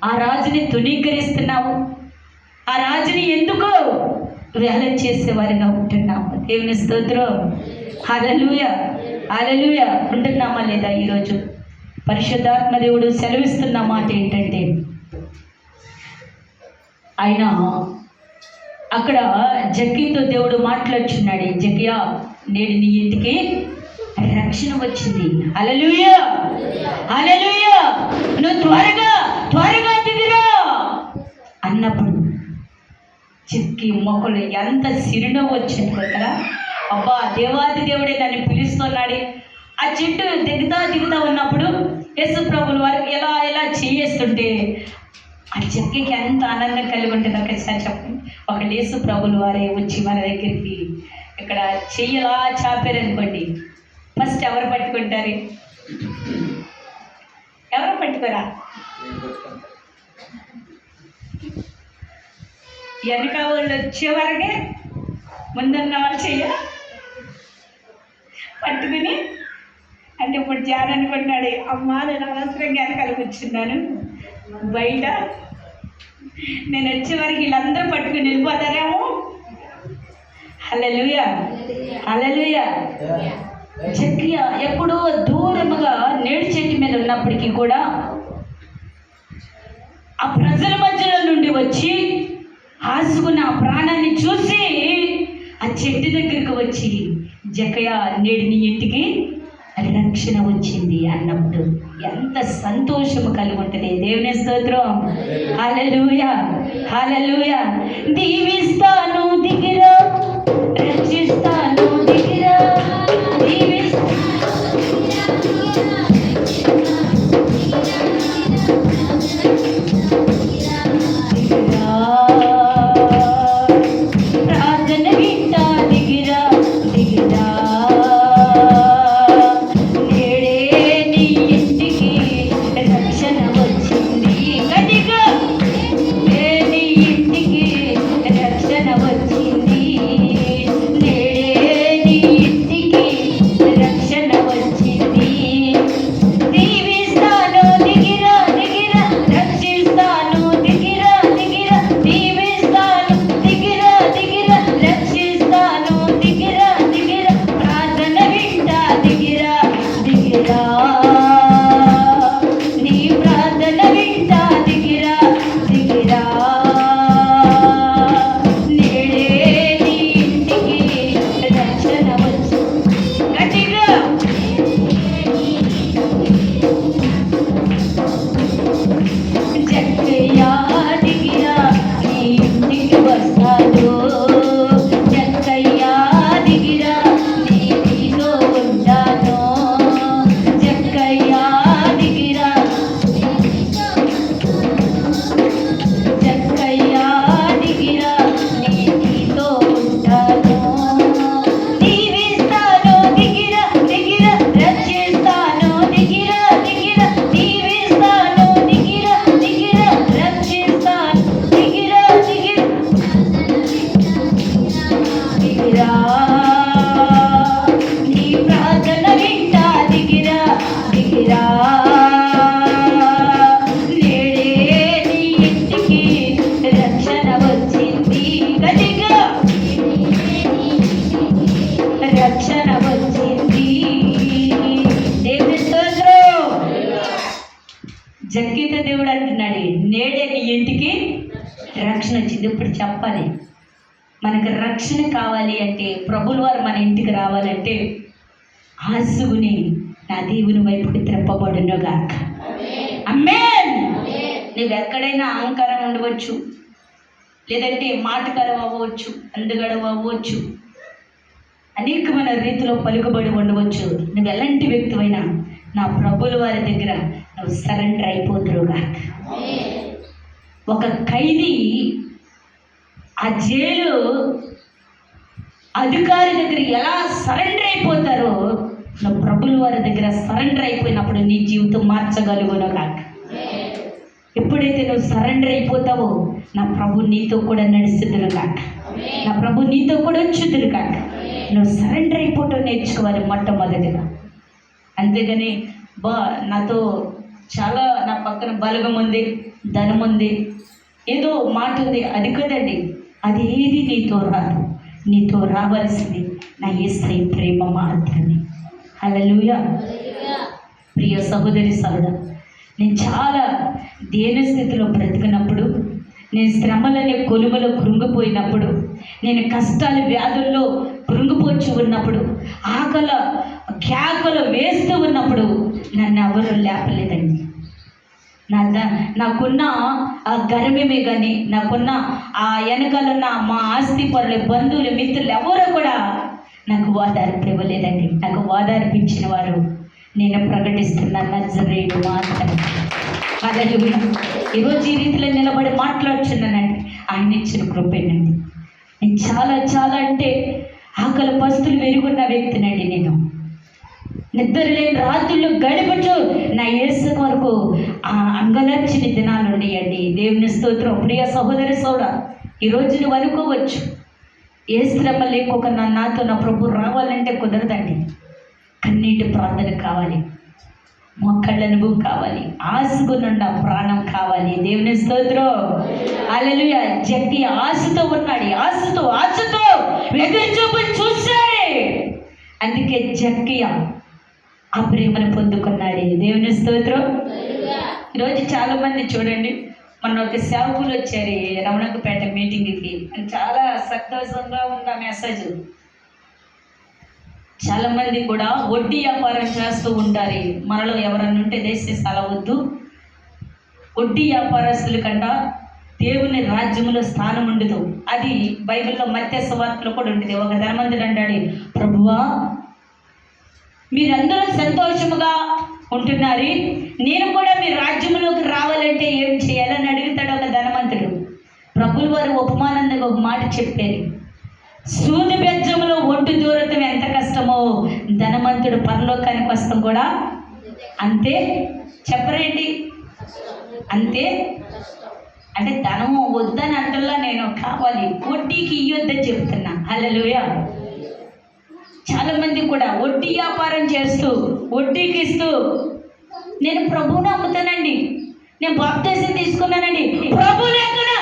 ఆ రాజుని తునీకరిస్తున్నాము. ఆ రాజుని ఎందుకు వేల చేసేవారిగా ఉంటున్నాము. దేవుని స్తోత్రం. హల్లెలూయా, హల్లెలూయా. ఉంటున్నామా లేదా? ఈరోజు పరిశుద్ధాత్మ దేవుడు సెలవిస్తున్న మాట ఏంటంటే, ఆయన అక్కడ జక్కీతో దేవుడు మాట్లాడుచున్నాడు. జకియా, నేడు నీ ఇంటికి రక్షణ వచ్చింది. హల్లెలూయా, హల్లెలూయా. నువ్వు త్వరగా త్వరగా దిగిరా అన్నప్పుడు చిక్కి మొక్కలు ఎంత సిరినవ్వు వచ్చింది కదా. అబ్బా, దేవాది దేవుడే దాన్ని పిలుస్తున్నాడు. ఆ చెట్టు దిగుతా ఉన్నప్పుడు యేసు ప్రభుల వారు ఎలా ఎలా చేస్తుంటే ఆ చెట్టుకి ఎంత ఆనందం కలిగి ఉంటుంది. ఒకసారి చెప్పండి. ఒక యేసు ప్రభుల వారే వచ్చి మన దగ్గరికి ఇక్కడ చెయ్యలా చాపారనుకోండి, ఫస్ట్ ఎవరు పట్టుకుంటారు? ఎవరు పట్టుకోరా? వెనక వాళ్ళు వచ్చేవరకే ముందున్న వాళ్ళు చెయ్య పట్టుకుని, అంటే ఇప్పుడు జాన్ అనుకుంటున్నాడు, అమ్మా నేను అనవసరంగా వెనకాల కూర్చున్నాను బయట, నేను వచ్చేవరకు వీళ్ళందరూ పట్టుకుని వెళ్ళిపోతారేమో. హల్లెలూయా, హల్లెలూయా. జక్కయ్య ఎప్పుడో దూరముగా నేడు చెట్టు మీద ఉన్నప్పటికీ కూడా ఆ ప్రజల మధ్యలో నుండి వచ్చి ఆసుకున్న ఆ ప్రాణాన్ని చూసి ఆ చెట్టు దగ్గరికి వచ్చి, జక్కయ్య నేడు నీ ఇంటికి రక్షణ వచ్చింది అన్నప్పుడు ఎంత సంతోషము కలిగి ఉంటుంది. దేవుని స్తోత్రం. హల్లెలూయా, హల్లెలూయా. దీవిస్తాను దిగిరా, రక్షిస్తాను దిగిరా, ప్రార్థన వింటా దిగిరా దిగిరా, జక్కీతో దేవుడు అంటున్నాడు, నేడే నీ ఇంటికి రక్షణ వచ్చింది. ఇప్పుడు చెప్పాలి, మనకు రక్షణ కావాలి అంటే, ప్రభుల వారు మన ఇంటికి రావాలంటే ఆసుగుని నా దేవుని వైపుకి త్రెప్పబడునుగాక. ఆమేన్. నువ్వు ఎక్కడైనా అహంకారం ఉండవచ్చు, లేదంటే మాటకారం అవ్వచ్చు, అందుగడవ అవ్వచ్చు, అనేకమైన రీతిలో పలుకుబడి ఉండవచ్చు. నువ్వు ఎలాంటి వ్యక్తివైనా నా ప్రభుల వారి దగ్గర నువ్వు సరెండర్ అయిపోతురుగా. ఒక ఖైదీ ఆ జైలు అధికారి దగ్గర ఎలా సరెండర్ అయిపోతారో, నువ్వు ప్రభుల వారి దగ్గర సరెండర్ అయిపోయినప్పుడు నీ జీవితం మార్చగలుగునుగా. ఎప్పుడైతే నువ్వు సరెండర్ అయిపోతావో నా ప్రభు నీతో కూడా నడుస్తుదురుగా, నా ప్రభు నీతో కూడా వచ్చుదురుగా. నువ్వు సరెండర్ అయిపోవటం నేర్చుకోవాలి మొట్టమొదటిగా. అంతేగాని నాతో చాలా నా పక్కన బలగం ఉంది, ధనం ఉంది, ఏదో మాట ఉంది, అది కదండి. అది ఏది నీతో రాదు. నీతో రావాల్సింది నా యేసయ్య ప్రేమ మాత్రమే. హల్లెలూయా. ప్రియ సహోదరి సహోదరు, నేను చాలా దీన స్థితిలో బ్రతికినప్పుడు, నేను శ్రమలనే కొలువలో కృంగిపోయినప్పుడు, నేను కష్టాలు వ్యాధుల్లో కృంగిపోచి ఉన్నప్పుడు, కేకలు వేస్తూ ఉన్నప్పుడు నన్ను ఎవరు లేపలేదండి. నాకున్న ఆ గర్వమే కానీ, నాకున్న ఆ వెనకాలన్న మా ఆస్తి పరుల బంధువులు మిత్రులు ఎవరు కూడా నాకు ఓదార్పు ఇవ్వలేదండి. నాకు ఓదార్పించిన వారు నేను ప్రకటిస్తున్న నజరేయుడు మాత్రమే. హల్లెలూయా. ఈరోజు ఈ రీతిలో నిలబడి మాట్లాడుతున్నానండి, ఆయన ఇచ్చిన కృపేనండి. నేను చాలా చాలా అంటే ఆకలి పస్తులు వెరుగున్న వ్యక్తినండి. నేను నిద్ర లేని రాత్రులు గడుపుచు నా యేసు వరకు అంగలర్చిన దినాలు ఉన్నాయండి. దేవుని స్తోత్రం. ప్రియ సహోదరి సోదరా, ఈరోజు నువ్వు అనుకోవచ్చు, ఏ శ్రమ లేకొక నాతో నా ప్రభు రావాలంటే కుదరదండి. కన్నీటి ప్రార్థన కావాలి, మొక్కళ్ళ అనుభవం కావాలి, ఆశకునుండ ప్రాణం కావాలి. దేవుని స్తోత్రం. హల్లెలూయా. జక్కి ఆశతో ఉన్నాడు, ఆశతో ఎదురు చూపులు చూశాడే. అందుకే జక్కియా ఆ ప్రేమను పొందుకున్నాడు. దేవుని స్తోత్రం. ఈరోజు చాలా మంది చూడండి, మొన్న ఒక సేవకులు వచ్చారు రమణకపేట మీటింగ్కి. చాలా సంతోషంగా ఉంది ఆ మెసేజ్. చాలా మంది కూడా వడ్డీ వ్యాపారం చేస్తూ ఉంటారు. మనలో ఎవరన్నా ఉంటే దయచేసి అలా వద్దు. వడ్డీ వ్యాపారస్తుల కంట దేవుని రాజ్యంలో స్థానం ఉండదు. అది బైబిల్లో మత్తయి సువార్తలో కూడా ఉంటుంది. ఒక ధనవంతుడు అంటాడు, ప్రభువా మీరందరూ సంతోషముగా ఉంటున్నారు, నేను కూడా మీ రాజ్యంలోకి రావాలంటే ఏం చేయాలని అడుగుతాడు ఒక ధనవంతుడు. ప్రభువుల వారు ఉపమానంగా ఒక మాట చెప్పారు, సూది బెజ్జంలో ఒడ్డు దూరతం ఎంత కష్టమో ధనవంతుడు పరలోకానికి వస్తాం కూడా అంతే. చెప్పరేంటి? అంతే. అంటే ధనం వద్దని అంటల్లా, నేను కావాలి, వడ్డీకి ఇయ్యొద్దని చెప్తున్నా. హల్లెలూయా. చాలా మంది కూడా వడ్డీ వ్యాపారం చేస్తూ వడ్డీకి ఇస్తూ, నేను ప్రభువుని నమ్ముతానండి, నేను బాప్తిసం తీసుకున్నానండి, ప్రభు లేకుండా